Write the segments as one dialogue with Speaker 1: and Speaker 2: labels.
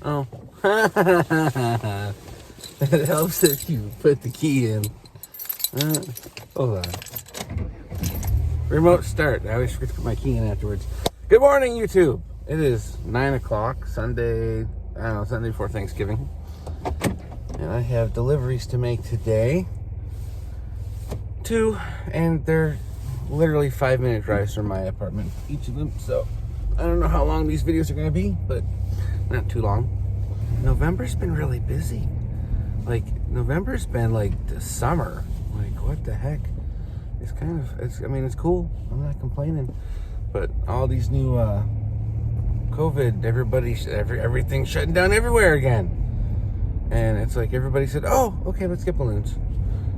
Speaker 1: Oh. It helps if you put the key in. Hold on. Remote start. I always forget to put my key in afterwards. Good morning, YouTube. It is 9 o'clock, Sunday, Sunday before Thanksgiving. And I have deliveries to make today. 2, and they're literally 5-minute drives from my apartment, each of them. So I don't know how long these videos are going to be, but not too long. November's been really busy. Like, November's been like the summer. Like, what the heck? It's kind of, it's cool. I'm not complaining. But all these new COVID, everything's shutting down everywhere again. And it's like everybody said, oh, okay, let's get balloons.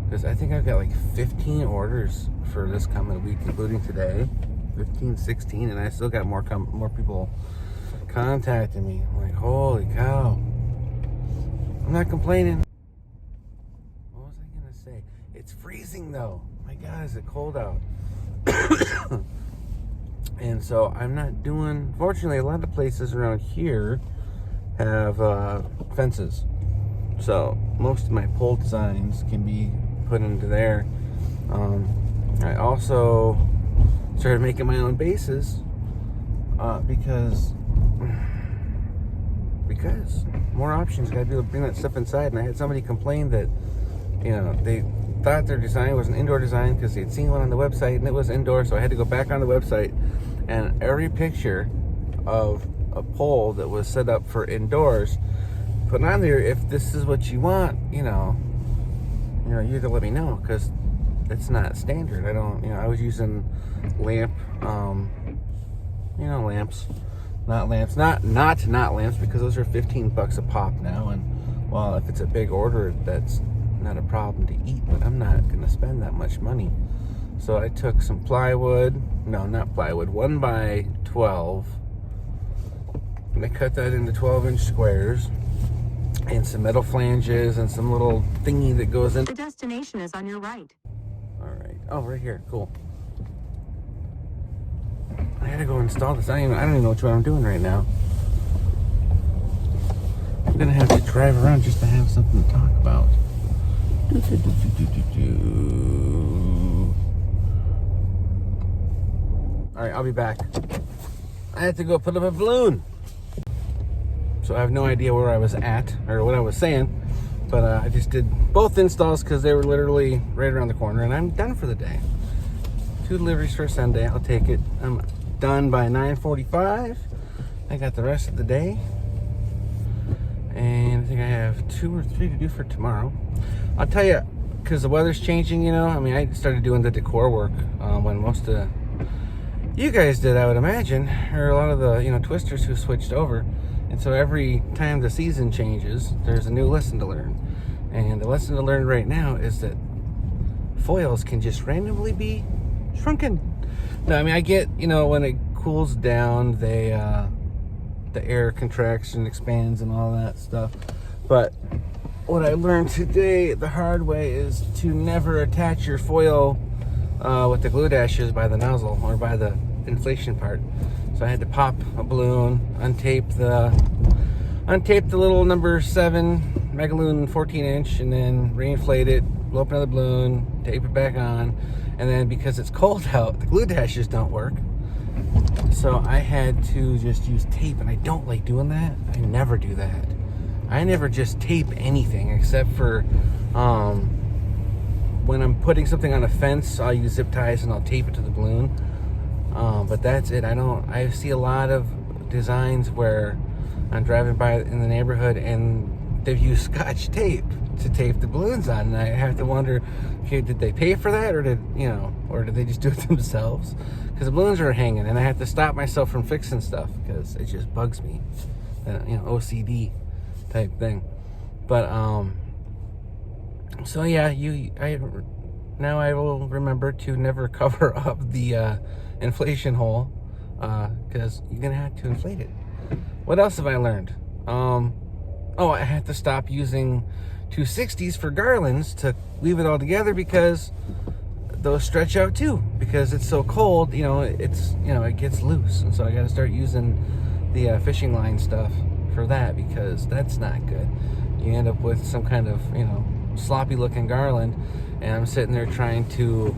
Speaker 1: Because I think I've got like 15 orders for this coming week, including today. 15, 16, and I still got more people contacting me. I'm like, holy cow. I'm not complaining. What was I going to say? It's freezing though. My God, is it cold out. And so I'm not doing, fortunately, a lot of places around here have fences. So most of my pole designs can be put into there. I also started making my own bases because more options. Gotta be able to bring that stuff inside. And I had somebody complain that, you know, they thought their design was an indoor design because they'd seen one on the website and it was indoor. So I had to go back on the website, and every picture of a pole that was set up for indoors, put on there. If this is what you want, you have to let me know, because it's not standard. I was using lamps, not lamps, because those are $15 a pop now. And well, if it's a big order, that's not a problem to eat, but I'm not going to spend that much money. So I took some plywood, no, not plywood, 1x12, and I cut that into 12-inch squares, and some metal flanges and some little thingy that goes in.
Speaker 2: The destination is on your right.
Speaker 1: All right. Oh, right here. Cool. I gotta go install this. I don't even know what I'm doing right now. I'm gonna have to drive around just to have something to talk about. All right, I'll be back. I had to go put up a balloon. So I have no idea where I was at or what I was saying, but I just did both installs because they were literally right around the corner, and I'm done for the day. 2 deliveries for Sunday. I'll take it. I'm done by 9:45. I got the rest of the day, and I think I have 2 or 3 to do for tomorrow. I'll tell you, because the weather's changing, I started doing the decor work when most of you guys did, I would imagine, or a lot of the twisters who switched over. And so every time the season changes, there's a new lesson to learn. And the lesson to learn right now is that foils can just randomly be shrunken. No, I get, when it cools down, the air contracts and expands and all that stuff. But what I learned today the hard way is to never attach your foil with the glue dashes by the nozzle or by the inflation part. So I had to pop a balloon, untape the little number 7 Megaloon 14-inch, and then reinflate it, blow up another balloon, tape it back on, and then because it's cold out, the glue dashes don't work. So I had to just use tape, and I don't like doing that. I never do that. I never just tape anything except for when I'm putting something on a fence, I'll use zip ties and I'll tape it to the balloon. But that's it. I see a lot of designs where I'm driving by in the neighborhood and they've used Scotch tape to tape the balloons on, and I have to wonder, okay, did they pay for that, or did they just do it themselves? Because the balloons are hanging, and I have to stop myself from fixing stuff because it just bugs me, OCD type thing. But so yeah, now I will remember to never cover up the inflation hole, because you're gonna have to inflate it. What else have I learned? I had to stop using 260s for garlands to weave it all together, because those stretch out too, because it's so cold, it gets loose. And so I got to start using the fishing line stuff for that, because that's not good. You end up with some kind of, sloppy looking garland, and I'm sitting there trying to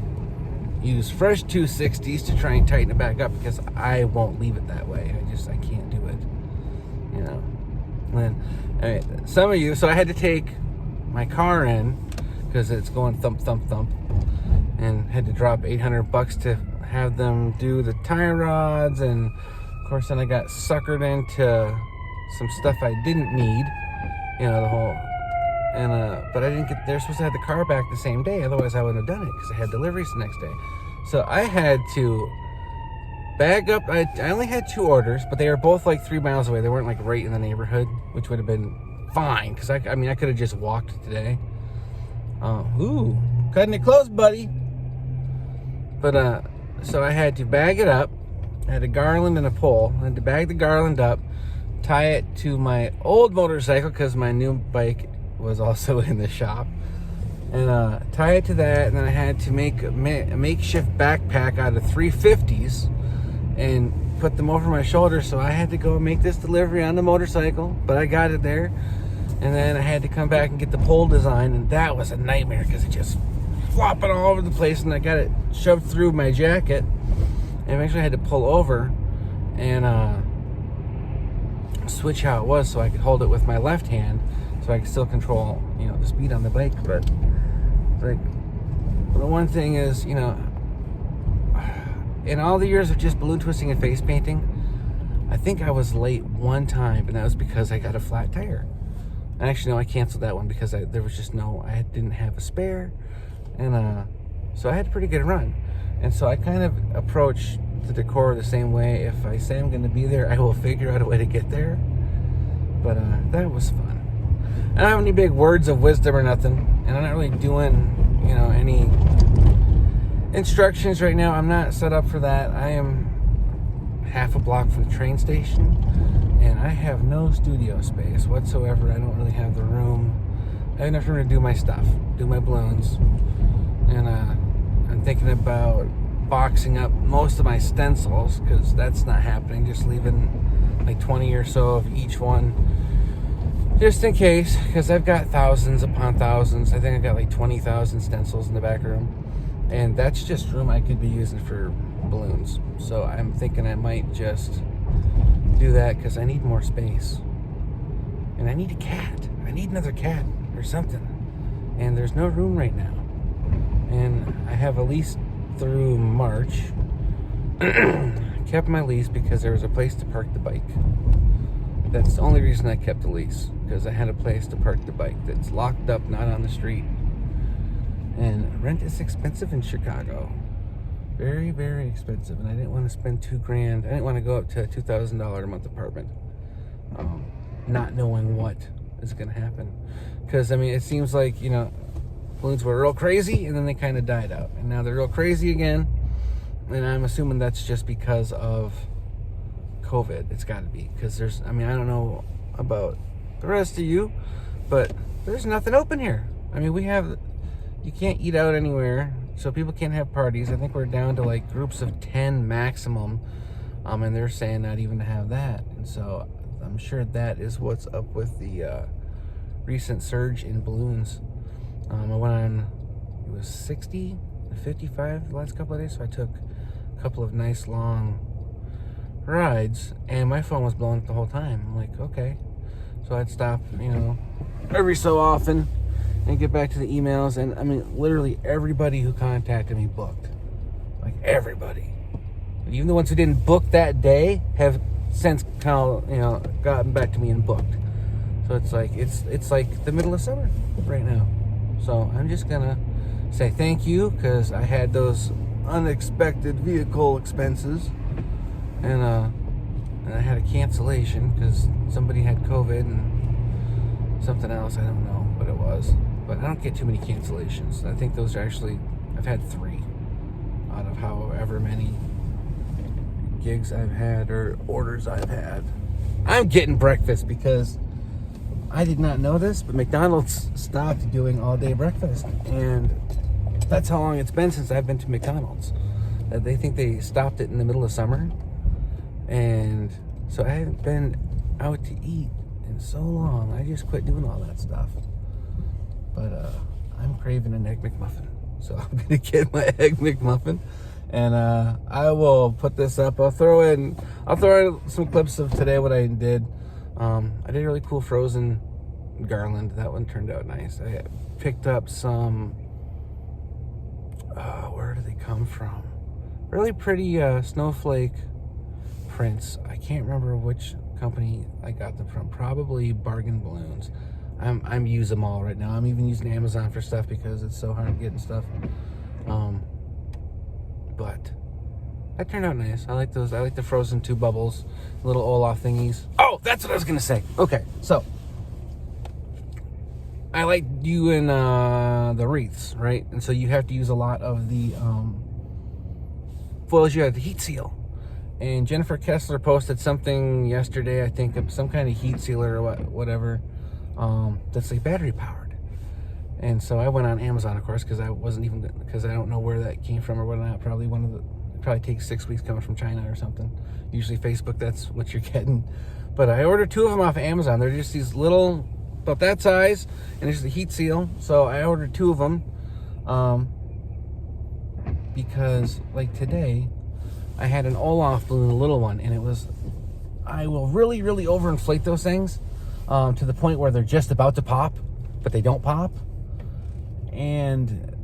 Speaker 1: use fresh 260s to try and tighten it back up, because I won't leave it that way. I can't do it, And some of you, so I had to take my car in because it's going thump, thump, thump, and had to drop $800 to have them do the tie rods, and of course then I got suckered into some stuff I didn't need, the whole, but I didn't they're supposed to have the car back the same day, otherwise I wouldn't have done it, because I had deliveries the next day. So I had to bag up. I only had 2 orders, but they were both like 3 miles away. They weren't like right in the neighborhood, which would have been fine, because I could have just walked today. Ooh, cutting it close, buddy. But so I had to bag it up. I had a garland and a pole. I had to bag the garland up, tie it to my old motorcycle, because my new bike was also in the shop, and tie it to that. And then I had to make a makeshift backpack out of 350s and put them over my shoulder. So I had to go make this delivery on the motorcycle, but I got it there. And then I had to come back and get the pole design, and that was a nightmare, because it just flopping all over the place, and I got it shoved through my jacket, and eventually I had to pull over and switch how it was so I could hold it with my left hand, so I could still control, the speed on the bike. But like, the one thing is, in all the years of just balloon twisting and face painting, I think I was late one time, and that was because I got a flat tire. Actually, no, I canceled that one because there was just I didn't have a spare, and so I had a pretty good run. And so I kind of approach the Decor the same way. If I say I'm going to be there, I will figure out a way to get there. But that was fun. I don't have any big words of wisdom or nothing, and I'm not really doing, any instructions right now. I'm not set up for that. I am half a block from the train station, and I have no studio space whatsoever. I don't really have the room. I have enough room to do my stuff, do my balloons, and I'm thinking about boxing up most of my stencils, because that's not happening. Just leaving like 20 or so of each one, just in case, because I've got thousands upon thousands. I think I got like 20,000 stencils in the back room, and that's just room I could be using for balloons. So I'm thinking I might just do that, because I need more space, and I need a cat. I need another cat or something, and there's no room right now, and I have a lease through March. Kept my lease because there was a place to park the bike. That's the only reason I kept the lease, because I had a place to park the bike that's locked up, not on the street, and rent is expensive in Chicago. Very, very expensive, and I didn't want to spend $2,000. I didn't want to go up to a $2,000 a month apartment, not knowing what is going to happen. Because it seems like balloons were real crazy, and then they kind of died out, and now they're real crazy again. And I'm assuming that's just because of COVID. It's got to be, because there's. I don't know about the rest of you, but there's nothing open here. You can't eat out anywhere. So people can't have parties. I think we're down to like groups of 10 maximum. And they're saying not even to have that. And so I'm sure that is what's up with the recent surge in balloons. I went on, it was 60 to 55 the last couple of days. So I took a couple of nice long rides, and my phone was blowing up the whole time. I'm like, okay. So I'd stop, every so often, and get back to the emails, and literally everybody who contacted me booked. Like everybody. Even the ones who didn't book that day have since gotten back to me and booked. So it's like the middle of summer right now. So I'm just gonna say thank you, because I had those unexpected vehicle expenses, and I had a cancellation because somebody had COVID and something else. I don't know what it was. But I don't get too many cancellations. I think those are actually, I've had 3 out of however many gigs I've had or orders I've had. I'm getting breakfast because I did not know this, but McDonald's stopped doing all-day breakfast. And that's how long it's been since I've been to McDonald's. They think they stopped it in the middle of summer. And so I haven't been out to eat in so long. I just quit doing all that stuff. But I'm craving an Egg McMuffin. So I'm going to get my Egg McMuffin. And I will put this up. I'll throw in some clips of today what I did. I did a really cool frozen garland. That one turned out nice. I picked up some, where do they come from? Really pretty snowflake prints. I can't remember which company I got them from. Probably Bargain Balloons. I'm using them all right now. I'm even using Amazon for stuff because it's so hard getting stuff. But that turned out nice. I like those. I like the frozen 2 bubbles, little Olaf thingies. Oh, that's what I was gonna say. Okay, so I like doing the wreaths, right? And so you have to use a lot of the foils. You have the heat seal. And Jennifer Kessler posted something yesterday, I think, of some kind of heat sealer or whatever, that's like battery powered. And so I went on Amazon, of course, because I don't know where that came from or whatnot. It probably takes 6 weeks coming from China or something. Usually Facebook, that's what you're getting. But I ordered 2 of them off of Amazon. They're just these little, about that size, and it's the heat seal. So I ordered 2 of them because, like today, I had an Olaf balloon, a little one, and I will really, really overinflate those things to the point where they're just about to pop, but they don't pop. And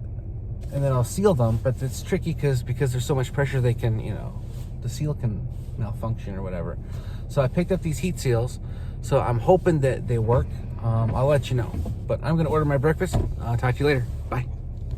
Speaker 1: then I'll seal them, but it's tricky because there's so much pressure they can, the seal can malfunction or whatever. So I picked up these heat seals, so I'm hoping that they work. I'll let you know. But I'm going to order my breakfast. I'll talk to you later.